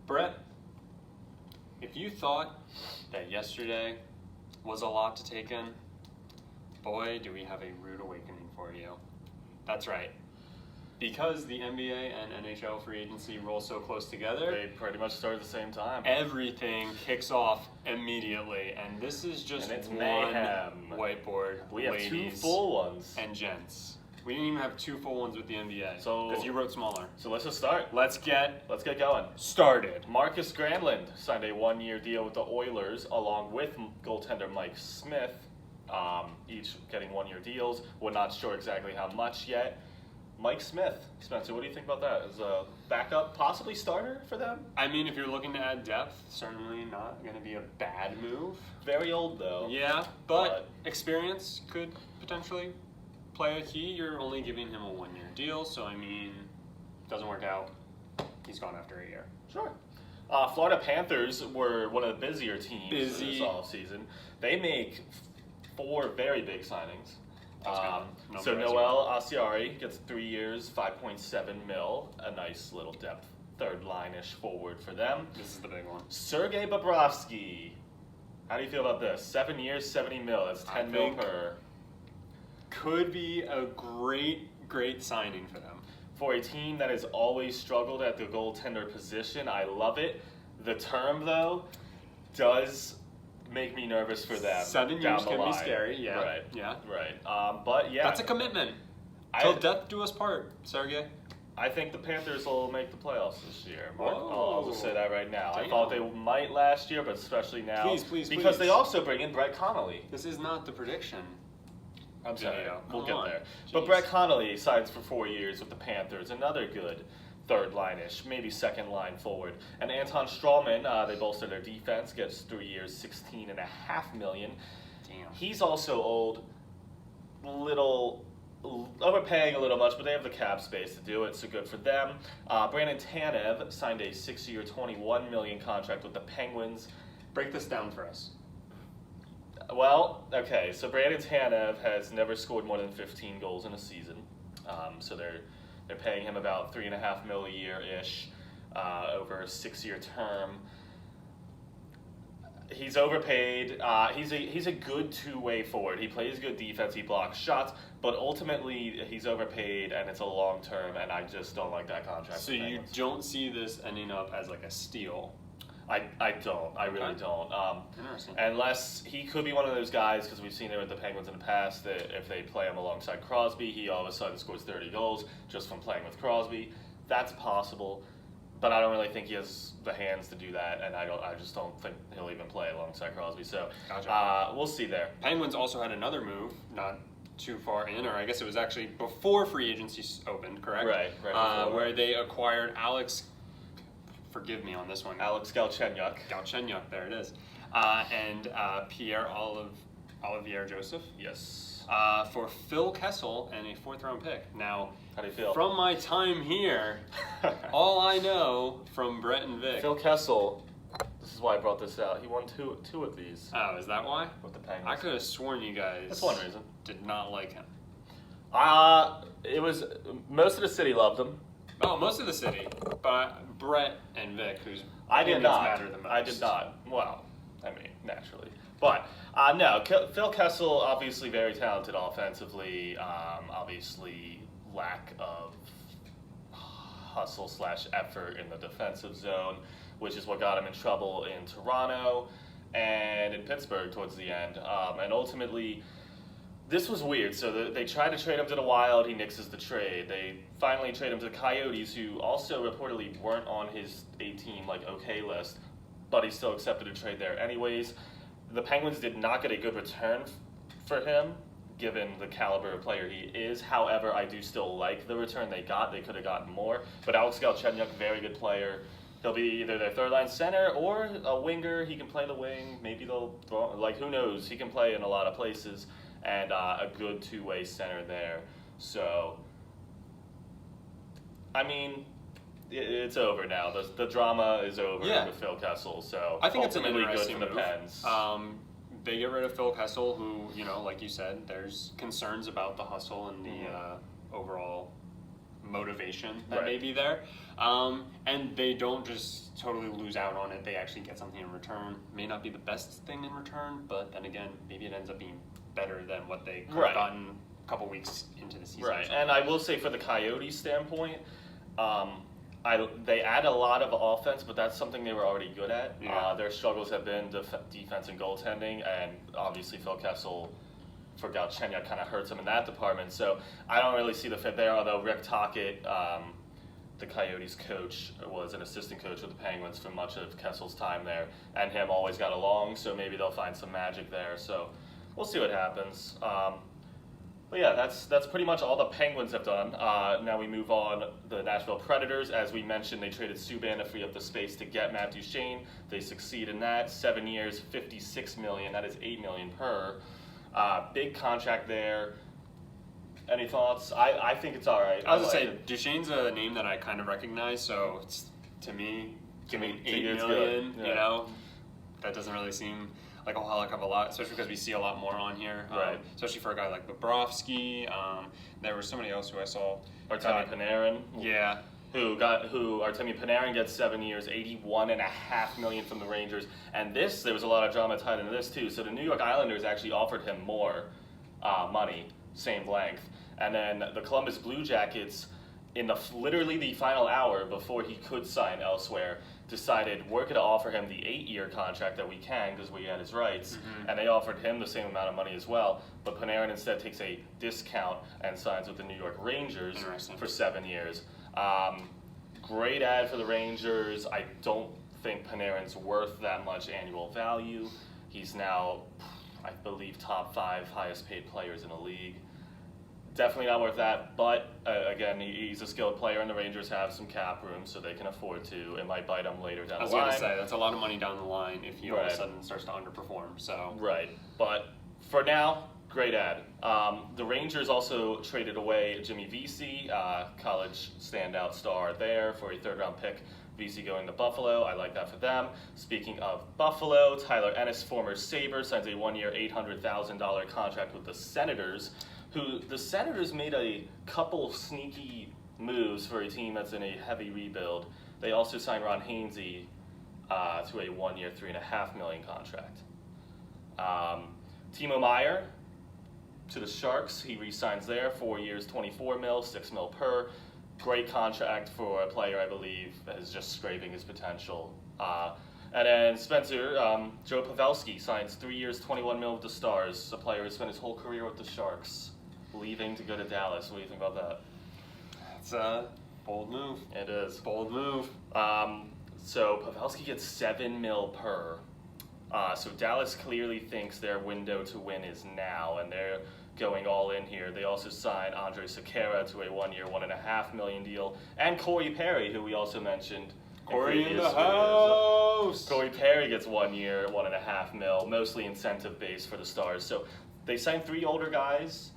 Brett, if you thought that yesterday was a lot to take in, boy, do we have a rude awakening for you. That's right. Because the NBA and NHL free agency roll so close together, They pretty much start at the same time. everything kicks off immediately. And this is just And it's one mayhem. whiteboard, We have 2 ladies full ones. and gents. We didn't even have 2 full ones with the NBA So- because you wrote smaller. So let's just start. Let's get Let's get going. started. Marcus Granlund signed a 1-year deal with the Oilers along with goaltender Mike Smith, each getting 1-year deals. We're not sure exactly how much yet. Mike Smith, Spencer, what do you think about that? As a backup, possibly starter for them? I mean, if you're looking to add depth, certainly not going to be a bad move. Very old though. Yeah, but experience could potentially play a key. You're only giving him a 1-year deal, so I mean, doesn't work out. He's gone after a year. Sure. Florida Panthers were one of the busier teams Busy. this offseason. They make 4 very big signings. That's kinda So number, as Noel Asiari gets 3 years, $5.7 mil, a nice little depth third line-ish forward for them. This is the big one. Sergei Bobrovsky, how do you feel about this? 7 years, 70 mil. That's 10 mil think- per. Could be a great signing for them. For a team that has always struggled at the goaltender position, I love it. The term, though, does make me nervous for them. 7 down years the can be line. scary. Yeah. Right. Yeah. Right. But yeah, That's a commitment. Till death do us part, Sergey. I think the Panthers will make the playoffs this year. Mark. Whoa. I'll just say that right now. I Damn. thought they might last year, but especially now. Please, because please. they also bring in Brett Connolly. This is not the prediction. I'm sorry, Video. we'll Come get on. there. Jeez. But Brett Connolly signs for 4 years with the Panthers, another good third line-ish, maybe second line forward. And Anton Strawman, they bolster their defense, gets 3 years, $16.5 million. Damn. He's also old, overpaying a little much, but they have the cap space to do it, so good for them. Brandon Tanev signed a 6-year, $21 million contract with the Penguins. Break this down for us. Well, okay, so Brandon Tanev has never scored more than 15 goals in a season, so they're paying him about $3.5 million a year-ish over a 6-year term. He's overpaid. He's a good two-way forward. He plays good defense. He blocks shots, but ultimately he's overpaid, and it's a long term. And I just don't like that contract. So with the you Penguins. don't see this ending up as like a steal. I don't. I really Okay. don't. Interesting. Unless he could be one of those guys, because we've seen it with the Penguins in the past, that if they play him alongside Crosby, he all of a sudden scores 30 goals just from playing with Crosby. That's possible, but I don't really think he has the hands to do that, and I just don't think he'll even play alongside Crosby. So Gotcha. we'll see there. Penguins also had another move, not too far in, or I guess it was actually before free agency opened, correct? Right before. Where they acquired Alex, forgive me on this one, Alex Galchenyuk. Galchenyuk, there it is, and Pierre Olivier Joseph. Yes. For Phil Kessel and a 4th-round pick. Now, How do you feel? from my time here, all I know from Brett and Vic. Phil Kessel. This is why I brought this out. He won two of these Oh, is that why? with the Penguins. I could have sworn you guys. That's one reason. Did not like him. It was most of the city loved him. Oh, most of the city, but Brett and Vic, who's I did opinions not. matter the most. I did not. Well, I mean, naturally. But no, Phil Kessel, obviously very talented offensively. Obviously, lack of hustle / effort in the defensive zone, which is what got him in trouble in Toronto and in Pittsburgh towards the end. And ultimately, this was weird. So they tried to trade him to the Wild. He nixes the trade. They finally trade him to the Coyotes, who also reportedly weren't on his 18 okay list, but he still accepted a trade there anyways. The Penguins did not get a good return for him, given the caliber of player he is. However, I do still like the return they got. They could have gotten more. But Alex Galchenyuk, very good player. He'll be either their third-line center or a winger. He can play the wing. Maybe they'll throw, who knows? He can play in a lot of places. And a good two-way center there. So, I mean, it's over now. The drama is over with Phil Kessel. So I think it's an ultimately interesting good for move. the Pens. They get rid of Phil Kessel, who, like you said, there's concerns about the hustle and the overall motivation that Right. may be there. And they don't just totally lose out on it. They actually get something in return. May not be the best thing in return, but then again, maybe it ends up being better than what they could Right. have gotten a couple weeks into the season. Right, and I will say for the Coyotes standpoint, they add a lot of offense, but that's something they were already good at. Yeah. Their struggles have been defense and goaltending, and obviously Phil Kessel for Galchenyuk kind of hurts him in that department. So I don't really see the fit there, although Rick Tocchet, the Coyotes coach, was an assistant coach with the Penguins for much of Kessel's time there, and him always got along, so maybe they'll find some magic there. So we'll see what happens. But yeah, that's pretty much all the Penguins have done. Now we move on. The Nashville Predators, as we mentioned, they traded Subban to free up the space to get Matt Duchene. They succeed in that. 7 years, $56 million. That is $8 million per. Big contract there. Any thoughts? I think it's all right. I was going to say, Duchene's a name that I kind of recognize, so it's, to me, giving $8 million, yeah. you know, that doesn't really seem like a whole heck of a lot, especially because we see a lot more on here. Right. Especially for a guy like Bobrovsky. There was somebody else who I saw. Artemi Panarin. Yeah. Who Artemi Panarin gets 7 years, $81.5 million from the Rangers. And there was a lot of drama tied into this too. So the New York Islanders actually offered him more money, same length. And then the Columbus Blue Jackets, in literally the final hour before he could sign elsewhere, decided we're going to offer him the 8-year contract that we can because we had his rights, and they offered him the same amount of money as well. But Panarin instead takes a discount and signs with the New York Rangers for 7 years. Great ad for the Rangers. I don't think Panarin's worth that much annual value. He's now, I believe, top 5 highest paid players in the league. Definitely not worth that, but again, he's a skilled player, and the Rangers have some cap room, so they can afford to. It might bite them later down the line. I was going to say, that's a lot of money down the line if he all of a sudden starts to underperform. So Right, but for now, great ad. The Rangers also traded away Jimmy Vesey, college standout star there, for a third-round pick. Vesey going to Buffalo. I like that for them. Speaking of Buffalo, Tyler Ennis, former Sabre, signs a 1-year, $800,000 contract with the Senators. The Senators made a couple sneaky moves for a team that's in a heavy rebuild. They also signed Ron Hainsey to a 1-year, $3.5 million contract. Timo Meier to the Sharks. He re-signs there, 4 years, $24 million, $6 million per. Great contract for a player, I believe, that is just scraping his potential. And then Spencer, Joe Pavelski signs 3 years, $21 million with the Stars. A player who spent his whole career with the Sharks, leaving to go to Dallas. What do you think about that? It's a bold move. It is. Bold move. So Pavelski gets $7 million per. So Dallas clearly thinks their window to win is now, and they're going all in here. They also signed Andre Sekera to a 1-year, $1.5 million deal, and Corey Perry, who we also mentioned. Corey in the house. Corey Perry gets 1 year, $1.5 million, mostly incentive based for the Stars. So they signed 3 older guys.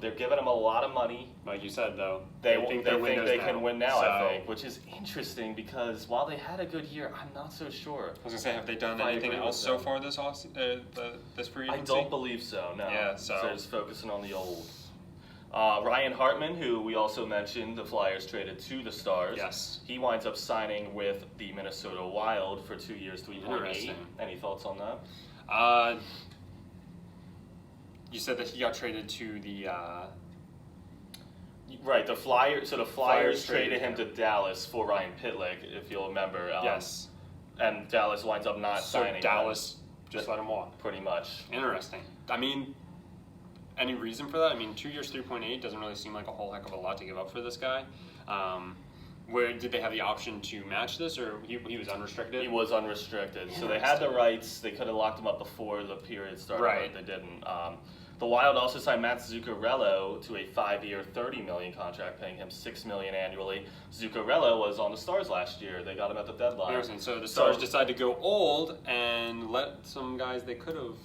They're giving them a lot of money. Like you said, though, They think they can win now, so, I think, which is interesting because while they had a good year, I'm not so sure. I was gonna say, have they done I anything agree else with so far this this free I agency? don't believe so, no. Yeah, so they're just focusing on the old. Ryan Hartman, who we also mentioned, the Flyers traded to the Stars. Yes. He winds up signing with the Minnesota Wild for 2 years, $3.8 million. Any thoughts on that? You said that he got traded to the. Right, the Flyers. So the Flyers traded him to Dallas for Ryan Pitlick, if you'll remember. Yes. And Dallas winds up not signing him. So Dallas just let him walk. Pretty much. Interesting. I mean, any reason for that? I mean, 2 years, 3.8 doesn't really seem like a whole heck of a lot to give up for this guy. Where did they have the option to match this, or he was unrestricted? He was unrestricted, so they had the rights. They could have locked him up before the period started, right. But they didn't. The Wild also signed Matt Zuccarello to a 5-year, $30 million contract, paying him $6 million annually. Zuccarello was on the Stars last year. They got him at the deadline. Interesting. So the Stars decided to go old and let some guys they could have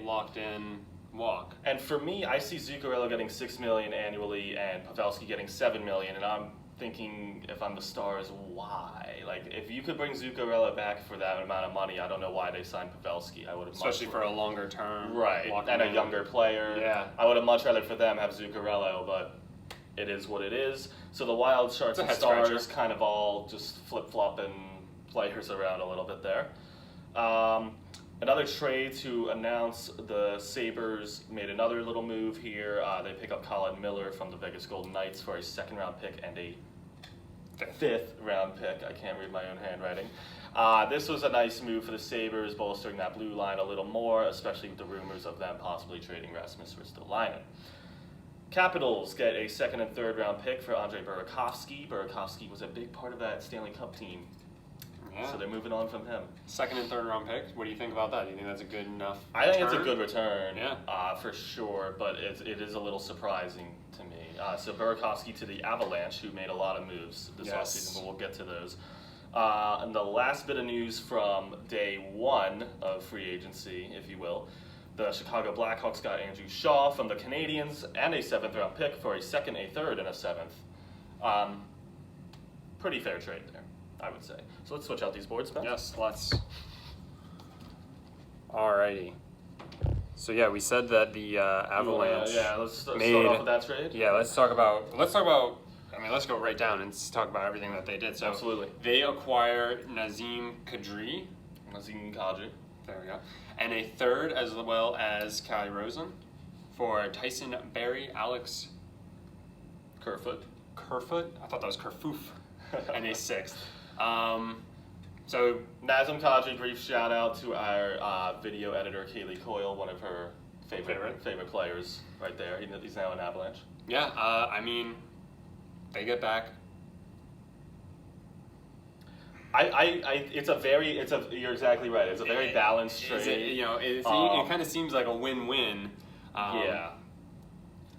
locked in walk. And for me, I see Zuccarello getting $6 million annually and Pavelski getting $7 million, and I'm thinking, if I'm the Stars, why? Like, if you could bring Zuccarello back for that amount of money, I don't know why they signed Pavelski. I would have especially for a longer term, right? And a younger player. Yeah, I would have much rather for them have Zuccarello, but it is what it is. So the Wild, Sharks, and It's a head Stars scratcher. kind of all just flip-flopping players around a little bit there. Another trade to announce, the Sabres made another little move here. They pick up Colin Miller from the Vegas Golden Knights for a second-round pick and a fifth-round pick. I can't read my own handwriting. This was a nice move for the Sabres, bolstering that blue line a little more, especially with the rumors of them possibly trading Rasmus Ristolainen. Capitals get a second and third round pick for Andrei Burakovsky. Burakovsky was a big part of that Stanley Cup team. Yeah. So they're moving on from him. Second and third round pick. What do you think about that? Do you think that's a good enough I think it's a return? good return, Yeah. for sure, but it is a little surprising to me. So Burakovsky to the Avalanche, who made a lot of moves this Yes. offseason, but we'll get to those. And the last bit of news from day one of free agency, if you will, the Chicago Blackhawks got Andrew Shaw from the Canadiens and a seventh-round pick for a second, a third, and a seventh. Pretty fair trade there, I would say. So let's switch out these boards, Spence. Yes, let's. Alrighty. So yeah, we said that the Avalanche. Let's start made- off with that trade. Yeah, let's talk about. I mean, let's go right down and talk about everything that they did. So Absolutely. they acquire Nazem Kadri. Nazem Kadri. There we go. And a third, as well as Kai Rosen, for Tyson Barrie, Alex Kerfoot. Kerfoot. I thought that was Kerfoof. And a sixth. So Nazem Kadri, brief shout out to our video editor Kaylee Coyle, one of her favorite players right there. He's now in Avalanche. yeah, I mean, they get back. You're exactly right. It's a very balanced trade. It kind of seems like a win-win. Yeah.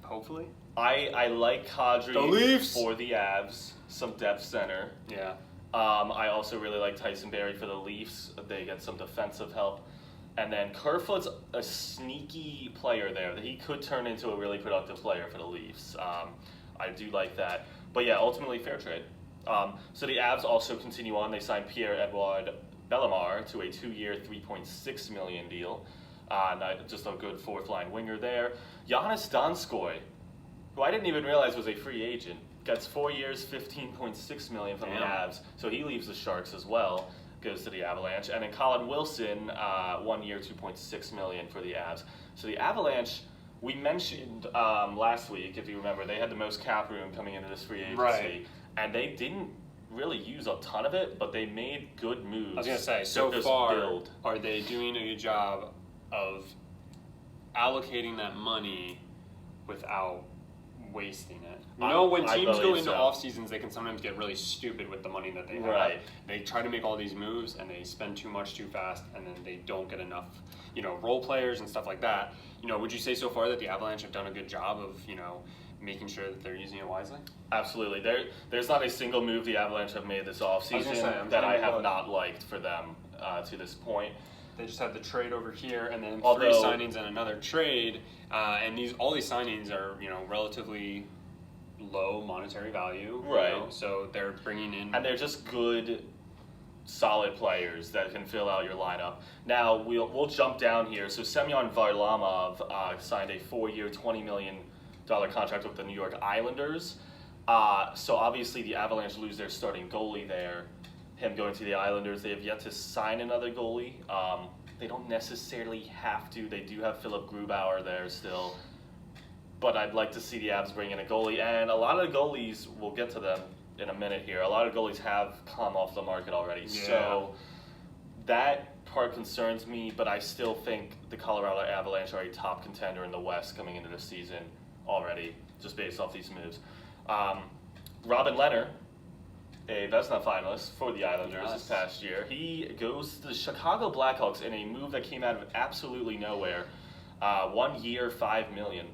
Hopefully. I like Kadri The Leafs! for the Avs, some depth center. Yeah. I also really like Tyson Barrie for the Leafs. They get some defensive help. And then Kerfoot's a sneaky player there. He could turn into a really productive player for the Leafs. I do like that. But yeah, ultimately fair trade. So the Avs also continue on. They signed Pierre-Edouard Bellemare to a 2-year, $3.6 million deal. Just a good fourth-line winger there. Giannis Donskoy, who I didn't even realize was a free agent, gets 4 years, $15.6 million from the Avs. So he leaves the Sharks as well, goes to the Avalanche. And then Colin Wilson, 1 year, $2.6 million for the Avs. So the Avalanche, we mentioned last week, if you remember, they had the most cap room coming into this free agency. Right. And they didn't really use a ton of it, but they made good moves. I was going to say, to so just far, build. are they doing a good job of allocating that money without wasting it? When I teams go believe into so. off seasons, they can sometimes get really stupid with the money that they have. Right. They try to make all these moves and they spend too much too fast, and then they don't get enough, role players and stuff like that. Would you say so far that the Avalanche have done a good job of, making sure that they're using it wisely? Absolutely. There's not a single move the Avalanche have made this offseason I'm that trying I to have look. not liked for them to this point. They just had the trade over here, and then Although- 3 signings and another trade, and all these signings are relatively low monetary value, Right. So they're bringing in, And they're just good, solid players that can fill out your lineup. Now, we'll jump down here. So Semyon Varlamov signed a 4-year, $20 million contract with the New York Islanders. So obviously the Avalanche lose their starting goalie there. Him going to the Islanders, they have yet to sign another goalie. They don't necessarily have to. They do have Philip Grubauer there still. But I'd like to see the Avs bring in a goalie. And a lot of the goalies, we'll get to them in a minute here, a lot of goalies have come off the market already. Yeah. So that part concerns me, but I still think the Colorado Avalanche are a top contender in the West coming into the season already, just based off these moves. Robin Leonard, a Vezina finalist for the Islanders this past year, he goes to the Chicago Blackhawks in a move that came out of absolutely nowhere. 1 year, $5 million.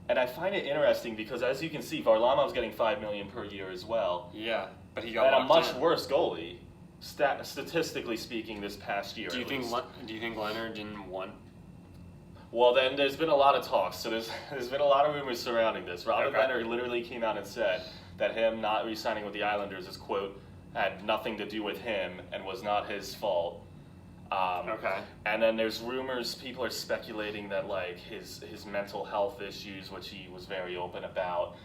And I find it interesting because, as you can see, Varlamov's getting $5 million per year as well. yeah, but he got And a locked much in. worse goalie, statistically speaking, this past year. Do you at think least. Leonard didn't want? Well, then there's been a lot of talk. So there's been a lot of rumors surrounding this. Robin Okay. Leonard literally came out and said that him not re-signing with the Islanders is, quote, had nothing to do with him and was not his fault. Okay. And then there's rumors, people are speculating that like his mental health issues, which he was very open about,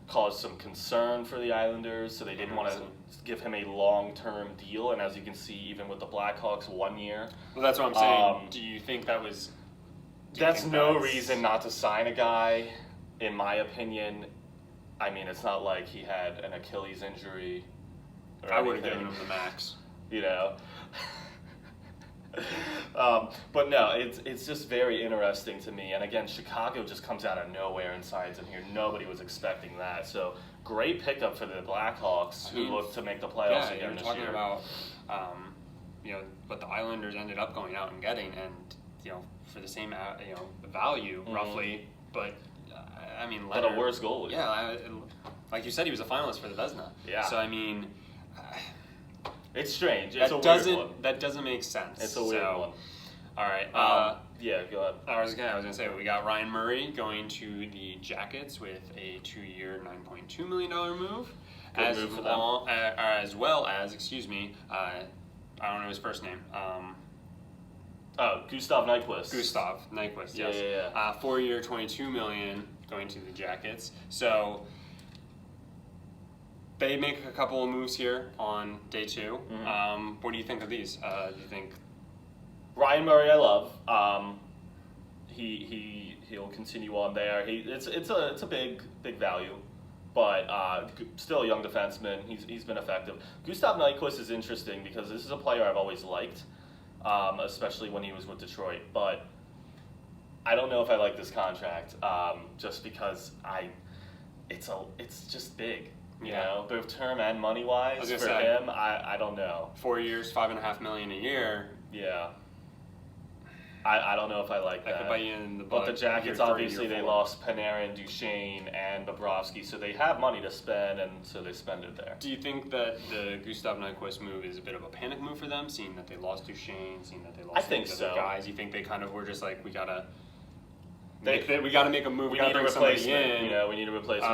caused some concern for the Islanders, so they didn't want to give him a long-term deal. And as you can see, even with the Blackhawks, 1 year. Well, that's what I'm saying. Do you think that was? That's no reason not to sign a guy, in my opinion. I mean, it's not like he had an Achilles injury. I would have given him the max. You know. But no, it's just very interesting to me. And again, Chicago just comes out of nowhere and signs in here. Nobody was expecting that. So great pickup for the Blackhawks, who look to make the playoffs again this year. You're talking about, what the Islanders ended up going out and getting, and for the same value roughly, but I mean, Leonard, but a worse goalie. Yeah, like you said, he was a finalist for the Vezina. Yeah. So I mean. It's strange. It's a weird one. That doesn't make sense. It's a weird one. All right. Yeah, go ahead. I was gonna say we got Ryan Murray going to the Jackets with a 2-year, $9.2 million move. Good move for them. As well as, excuse me, I don't know his first name. Gustav Nyquist. Gustav Nyquist. Yes. Yeah. 4-year, $22 million going to the Jackets. So. They make a couple of moves here on day 2. Mm-hmm. What do you think of these? Do you think Ryan Murray? I love. He'll continue on there. It's a big value, but still a young defenseman. He's been effective. Gustav Nyquist is interesting because this is a player I've always liked, especially when he was with Detroit. But I don't know if I like this contract, just because it's just big. You know, both term and money wise for him, I don't know. 4 years, $5.5 million a year. Yeah. I don't know if I like that. Could buy you in the but the Jackets, obviously, they lost Panarin, Duchesne, and Bobrovsky, so they have money to spend, and so they spend it there. Do you think that the Gustav Nyquist move is a bit of a panic move for them, seeing that they lost Duchesne, seeing that they lost other guys? You think they kind of were just like, we gotta make a move. We gotta bring somebody in. We need a replacement.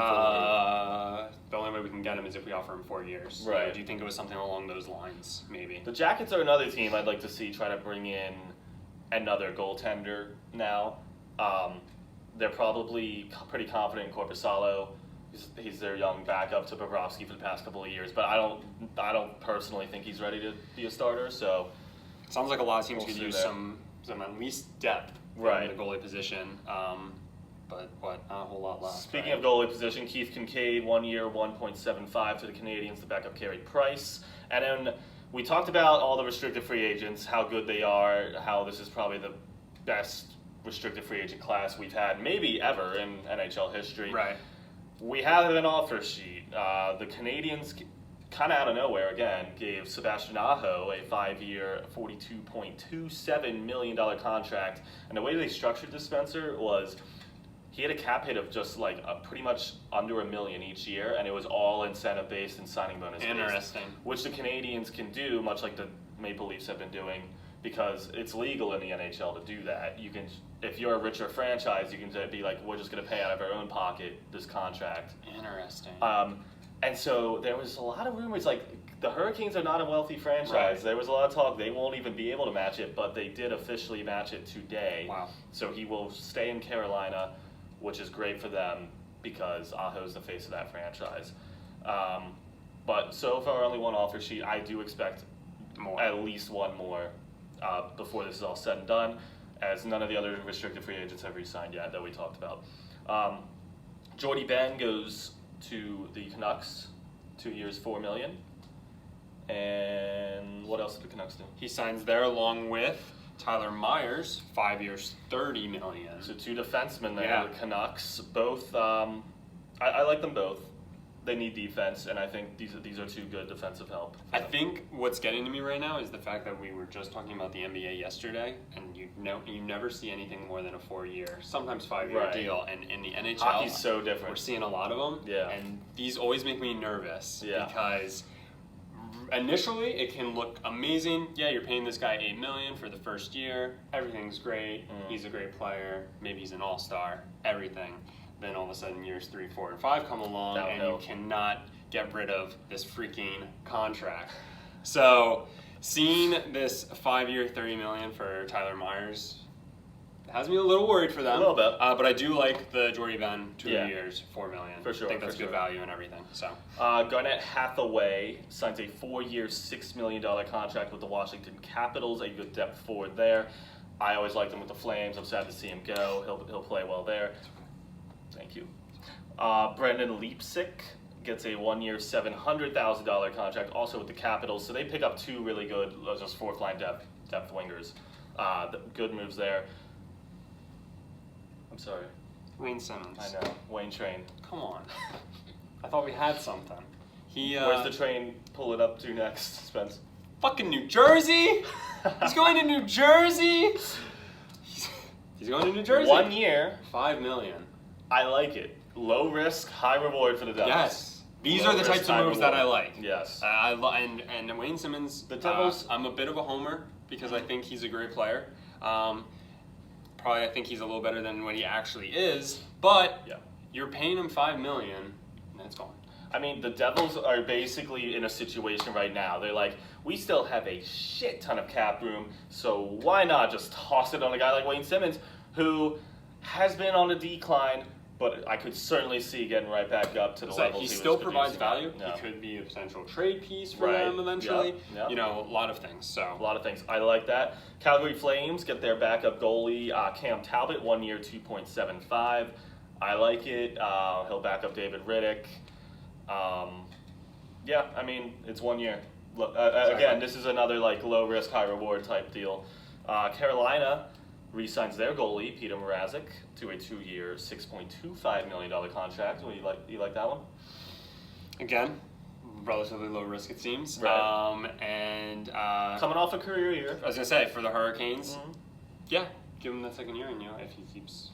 The only way we can get him is if we offer him 4 years. Right. Do you think it was something along those lines? Maybe. The Jackets are another team I'd like to see try to bring in another goaltender now. They're probably pretty confident in Korpisalo. He's their young backup to Bobrovsky for the past couple of years, but I don't personally think he's ready to be a starter. So sounds like a lot of teams could use some at least depth in the goalie position. But not a whole lot left. Speaking of goalie position, Keith Kincaid, 1 year, $1.75 to the Canadiens, the backup Carey Price. And then we talked about all the restricted free agents, how good they are, how this is probably the best restricted free agent class we've had, maybe ever in NHL history. Right. We have an offer sheet. The Canadiens, kind of out of nowhere again, gave Sebastian Aho a 5-year, $42.27 million contract. And the way they structured this, Spencer, was he had a cap hit of just like pretty much under $1 million each year, and it was all incentive based and signing bonus based. Interesting. Which the Canadiens can do, much like the Maple Leafs have been doing, because it's legal in the NHL to do that. You can, if you're a richer franchise, you can be like, we're just going to pay out of our own pocket this contract. Interesting. And so there was a lot of rumors, like the Hurricanes are not a wealthy franchise. Right. There was a lot of talk they won't even be able to match it, but they did officially match it today. Wow. So he will stay in Carolina, which is great for them because Aho's the face of that franchise. But so far, only one offer sheet. I do expect at least one more before this is all said and done, as none of the other restricted free agents have re-signed yet that we talked about. Jordy Ben goes to the Canucks, 2 years, $4 million. And what else did the Canucks do? He signs there along with Tyler Myers, 5 years, $30 million. So 2 defensemen there, the Canucks. Both, I like them both. They need defense, and I think these are 2 good defensive help. I think what's getting to me right now is the fact that we were just talking about the NBA yesterday, and you never see anything more than a 4-year, sometimes 5-year deal. And in the NHL, hockey's so different. We're seeing a lot of them. Yeah. And these always make me nervous. Yeah. Because initially, it can look amazing. Yeah, you're paying this guy $8 million for the first year. Everything's great. He's a great player. Maybe he's an all-star. Everything. Then all of a sudden, years 3, 4, and 5 come along, and you cannot get rid of this freaking contract. So, seeing this 5-year, $30 million for Tyler Myers, has me a little worried for them. A little bit. But I do like the Jordy Ben 2 Yeah. years, $4 million. For sure, I think that's for good sure. value and everything. So. Garnett Hathaway signs a 4-year, $6 million contract with the Washington Capitals. A good depth forward there. I always liked him with the Flames. I'm sad to see him go. He'll play well there. Thank you. Brendan Leipsic gets a 1-year, $700,000 contract, also with the Capitals. So they pick up 2 really good, just fourth-line depth wingers. Good moves there. I'm sorry. Wayne Simmons. I know. Wayne Train. Come on. I thought we had something. Where's the train pull it up to next, Spence? Fucking New Jersey? He's going to New Jersey? He's going to New Jersey. 1 year. $5 million. I like it. Low risk, high reward for the Devils. Yes. These Low are the risk, types of high moves that I reward. like. Yes. And Wayne Simmons, The Devils- I'm a bit of a homer because I think he's a great player. Probably I think he's a little better than what he actually is, but Yeah. you're paying him $5 million, and it's gone. I mean, the Devils are basically in a situation right now. They're like, we still have a shit ton of cap room, so why not just toss it on a guy like Wayne Simmons, who has been on a decline, but I could certainly see getting right back up to the So levels he was still provides producing at. value. Yeah. He could be a potential trade piece for Right. them eventually. Yep. Yep. You know, a lot of things. So A lot of things. I like that. Calgary Flames get their backup goalie, Cam Talbot, 1 year, $2.75. I like it. He'll back up David Riddick. Yeah, I mean, it's 1 year. Again, this is another like low risk, high reward type deal. Carolina re-signs their goalie, Peter Mrazek, to a 2-year, $6.25 million contract. You like that one? again, relatively low risk it seems. Right. Coming Coming off a career year. I was gonna say for the Hurricanes, Mhm. yeah, give him the second year, and if he keeps.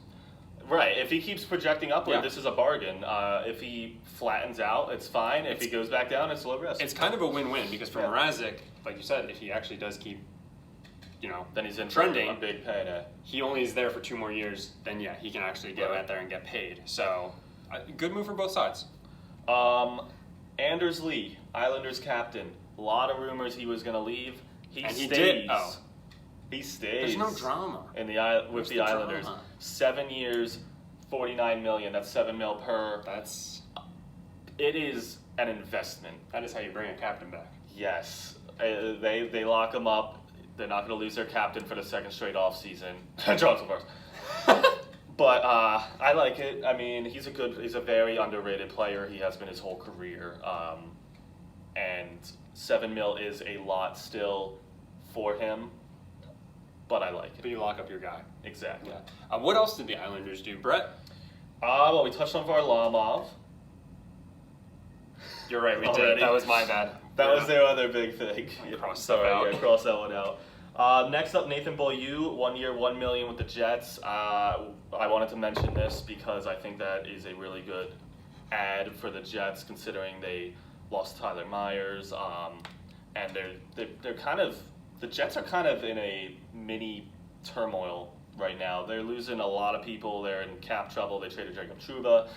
Right, if he keeps projecting upward, Yeah. this is a bargain. If he flattens out, it's fine. If he goes back down, it's low risk. It's kind of a win-win because for Yeah. Mrazek, like you said, if he actually does keep, then he's in trending. for a big payday. He only is there for 2 more years. Then yeah, he can actually go Right. out there and get paid. So, good move for both sides. Anders Lee, Islanders captain. A lot of rumors he was going to leave. He And he stays. did. Oh. He stays. There's no drama. In with Where's the the Islanders. drama? 7 years, $49 million. That's $7 million per. It is an investment. That is how you bring a captain back. Yes, they lock him up. They're not going to lose their captain for the second straight off season. Johnson first. But I like it. I mean, he's a very underrated player. He has been his whole career. And $7 million is a lot still for him. But I like But it. you lock up your guy. Exactly. Yeah. What else did the Islanders do, Brett? Well, we touched on Varlamov. You're right, we Already? did. That was my bad. That Yeah. was their other big thing. Cross Sorry, that out. yeah, cross that one out. Next up, Nathan Beaulieu, 1 year, $1 million with the Jets. I wanted to mention this because I think that is a really good ad for the Jets, considering they lost Tyler Myers, and they're kind of the Jets are kind of in a mini turmoil right now. They're losing a lot of people. They're in cap trouble. They traded Jacob Trouba.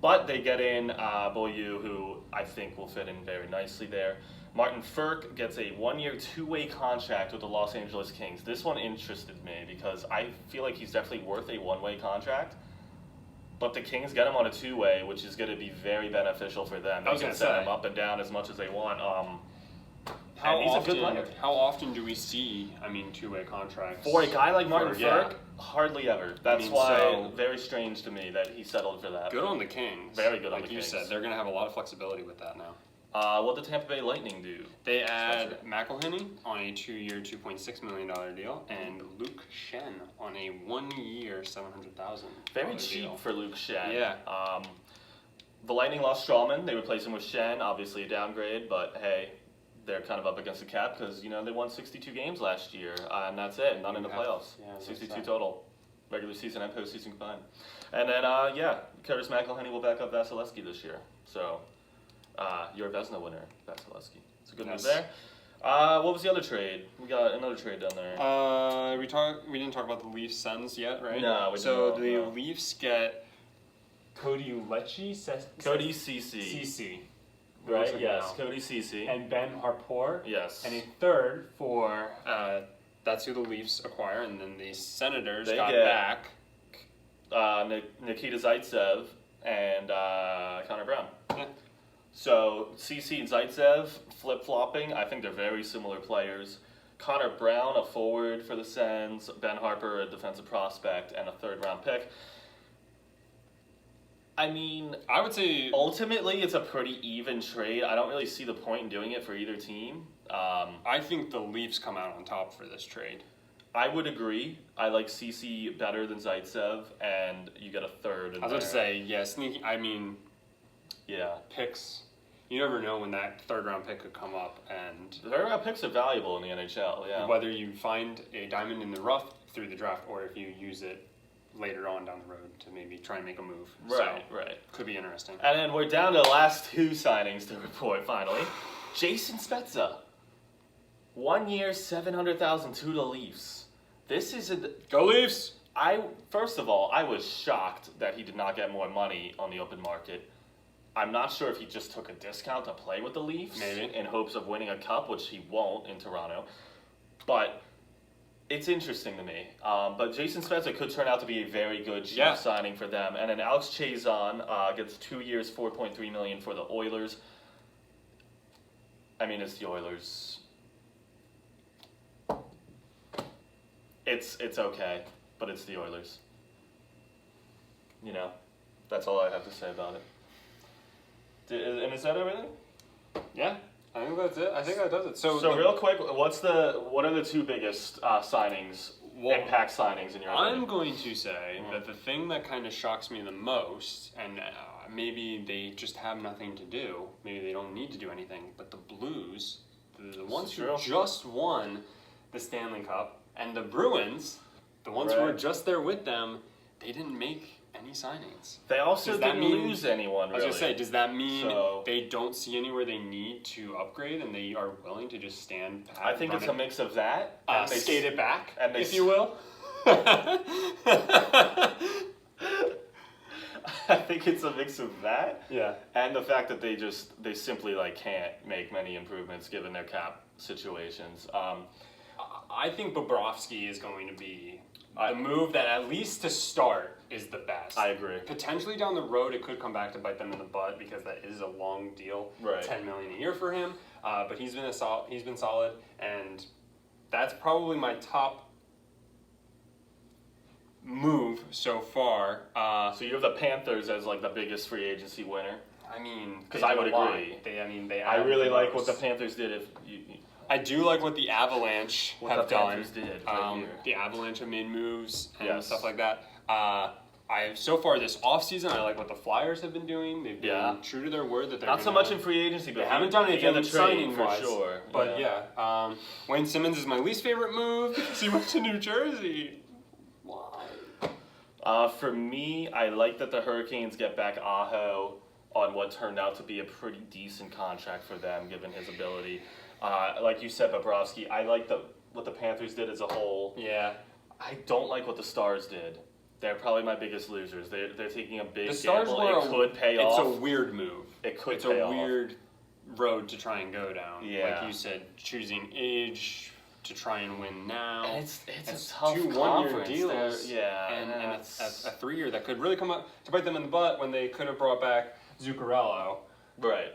But they get in Beaulieu, who I think will fit in very nicely there. Martin Ferk gets a 1 year, 2-way contract with the Los Angeles Kings. This one interested me because I feel like he's definitely worth a 1-way contract. But the Kings get him on a 2-way, which is going to be very beneficial for them. They can set him up and down as much as they want. And he's a good player. How often do we see, 2-way contracts? For a guy like Martin For- yeah. Ferk, hardly ever. That's why very strange to me that he settled for that. Good on the Kings. Very good on like the you Kings. said, they're going to have a lot of flexibility with that now. What did Tampa Bay Lightning do? They add McElhinney on a 2-year, $2.6 million deal, and Luke Shen on a 1 year, $700,000. Very cheap for Luke Shen. Yeah. The Lightning lost Strawman. They replaced him with Shen. Obviously a downgrade, but hey, they're kind of up against the cap because they won 62 games last year, and that's it. None in the playoffs. Yeah, that's 62 right. total, regular season and postseason combined. And then Curtis McElhinney will back up Vasilevsky this year. So your Vezina winner, Vasilevsky. It's a good move Yes. there. What was the other trade? We got another trade down there. We didn't talk about the Leafs Sens yet, right? No, we So didn't, the no. Leafs get Cody Lecce, Cody Ceci. CC. Right, yes, Cody Ceci. And Ben Harpur. Yes. And a third for That's who the Leafs acquire, and then the Senators They got get- back. Nikita Zaitsev and Connor Brown. Yeah. So CC and Zaitsev flip-flopping. I think they're very similar players. Connor Brown, a forward for the Sens. Ben Harper, a defensive prospect, and a third-round pick. I mean, I would say ultimately, it's a pretty even trade. I don't really see the point in doing it for either team. I think the Leafs come out on top for this trade. I would agree. I like CC better than Zaitsev, and you get a third. I was about to say, yeah, sneaky. I mean, yeah, picks. You never know when that third-round pick could come up, and the third round picks are valuable in the NHL. Yeah, whether you find a diamond in the rough through the draft, or if you use it later on down the road to maybe try and make a move. right, So, right. could be interesting. And then we're down to the last two signings to report. Finally, Jason Spezza, 1 year, $700,000 to the Leafs. This is a Go Leafs! First of all, I was shocked that he did not get more money on the open market. I'm not sure if he just took a discount to play with the Leafs, Maybe. in hopes of winning a cup, which he won't in Toronto. But it's interesting to me. But Jason Spezza could turn out to be a very good cheap signing for them. And then Alex Chazon gets 2 years, $4.3 million for the Oilers. I mean, it's the Oilers. It's okay, but it's the Oilers. You know, that's all I have to say about it. And is that everything? Yeah, I think that's it. I think that does it. So real quick, what are the two biggest signings, impact signings in your opinion? I'm going to say that the thing that kind of shocks me the most, and maybe they just have nothing to do, maybe they don't need to do anything, but the Blues, the ones who just won the Stanley Cup, and the Bruins, the ones who were just there with them, they didn't make any signings. They also didn't lose anyone, really. I was going to say, does that mean they don't see anywhere they need to upgrade and they are willing to just stand pat? I think it's a mix of that. And they skate it back, and if you will. I think it's a mix of that. Yeah. And the fact that they simply can't make many improvements given their cap situations. I think Bobrovsky is going to be the move that, at least to start, is the best. I agree. Potentially down the road, it could come back to bite them in the butt because that is a long deal, right. $10 million a year for him. But he's been solid, and that's probably my top move so far. So you have the Panthers as the biggest free agency winner. I mean, because I would agree. I really like what the Panthers did. I do like what the Avalanche have done. Did the Avalanche have made moves and stuff like that. So far this offseason, I like what the Flyers have been doing. They've been true to their word that they're not so much in free agency, but they haven't done anything signing for wise. sure. But Wayne Simmons is my least favorite move because he went to New Jersey. Why? For me, I like that the Hurricanes get back Aho on what turned out to be a pretty decent contract for them, given his ability. Like you said, Bobrovsky, I like what the Panthers did as a whole. Yeah. I don't like what the Stars did. They're probably my biggest losers. They're taking a big the Stars gamble. It could pay off. It's a weird move. It could It's pay a off. weird road to try and go down. Yeah. Like you said, choosing age to try and win now. And it's a tough 2 conference. 1-year deals. And a 3-year that could really come up to bite them in the butt when they could have brought back Zuccarello. Right.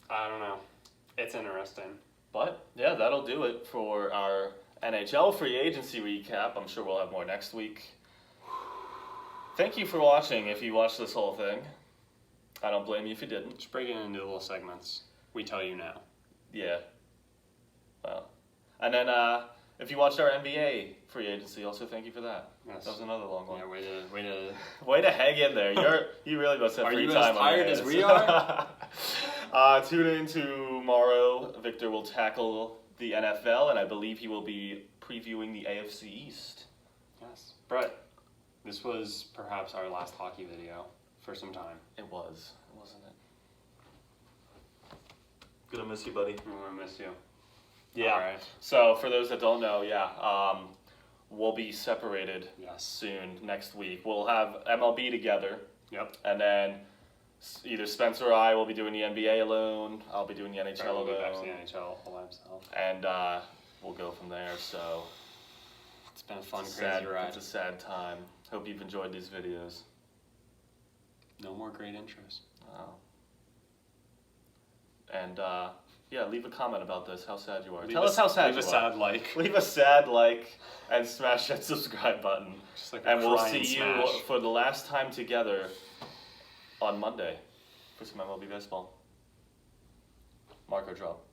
I don't know. It's interesting. But, yeah, that'll do it for our NHL free agency recap. I'm sure we'll have more next week. Thank you for watching if you watched this whole thing. I don't blame you if you didn't. Just break it into little segments. We tell you now. Yeah. Well. And then if you watched our NBA free agency, also thank you for that. Yes. That was another long one. Yeah, Way to hang in there. You really must have free time. Are you as tired as we are? Tune in tomorrow. Victor will tackle the NFL, and I believe he will be previewing the AFC East. Yes. Brett, this was perhaps our last hockey video for some time. It was, wasn't it? Gonna miss you, buddy. I'm gonna miss you. Yeah. All right. So for those that don't know, we'll be separated soon next week. We'll have MLB together. Yep. And then either Spencer or I will be doing the NBA alone. I'll be doing the NHL alone. Will be back to the NHL all by himself. And we'll go from there. So It's been a fun, it's crazy ride. It's a sad time. Hope you've enjoyed these videos. No more great intros. Wow. And yeah, leave a comment about this. How sad you are. Leave Tell us how sad leave you a are. sad like. Leave a sad like and smash that subscribe button. Just like a And we'll crying see smash. you for the last time together on Monday for some MLB baseball. Marco drop.